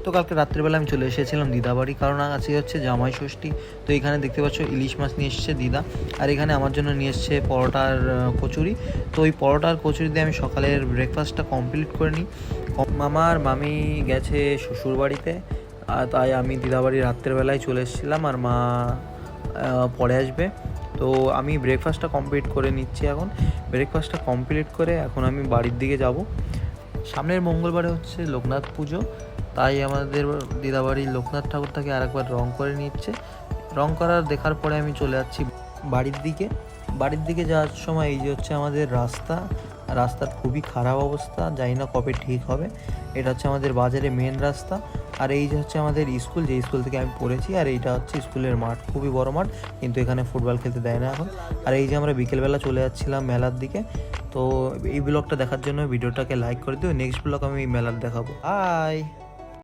তো কালকে রাত্রিবেলা আমি চলে এসেছিলাম দিদাবাড়ি, কারণ আজকে হচ্ছে জামাই ষষ্ঠী। তো এখানে দেখতে পাচ্ছ ইলিশ মাছ নিয়ে এসছে দিদা, আর এখানে আমার জন্য নিয়ে এসছে পরোটার কচুরি। তো ওই পরোটার কচুরি দিয়ে আমি সকালের ব্রেকফাস্টটা কমপ্লিট করে নিই। মামার মামি গেছে শ্বশুরবাড়িতে, আর তাই আমি দিদাবাড়ি রাত্রেবেলায় চলে এসেছিলাম, আর মা পরে আসবে। তো আমি ব্রেকফাস্টটা কমপ্লিট করে নিচ্ছি। এখন ব্রেকফাস্টটা কমপ্লিট করে এখন আমি বাড়ির দিকে যাব। সামনের মঙ্গলবারে হচ্ছে লোকনাথ পুজো, তাই আমাদের দিদাবাড়ির লোকনাথ ঠাকুরটাকে আরেকবার রং করে নিচ্ছে। রং করার দেখার পরে আমি চলে যাচ্ছি বাড়ির দিকে। বাড়ির দিকে যাওয়ার সময় এই যে হচ্ছে আমাদের রাস্তার খুবই খারাপ অবস্থা, জানি না কবে ঠিক হবে। এটা হচ্ছে আমাদের বাজারে মেন রাস্তা, আর এই যে হচ্ছে আমাদের স্কুল, যে স্কুল থেকে আমি পড়েছি, আর এইটা হচ্ছে স্কুলের মাঠ, খুবই বড় মাঠ, কিন্তু এখানে ফুটবল খেলতে দেয় না এখন। আর এই যে আমরা বিকেলবেলা চলে যাচ্ছিলাম মেলার দিকে। তো এই ব্লগটা দেখার জন্য ভিডিওটাকে লাইক করে দিও। নেক্সট ব্লগ আমি মেলার দেখাবো। বাই।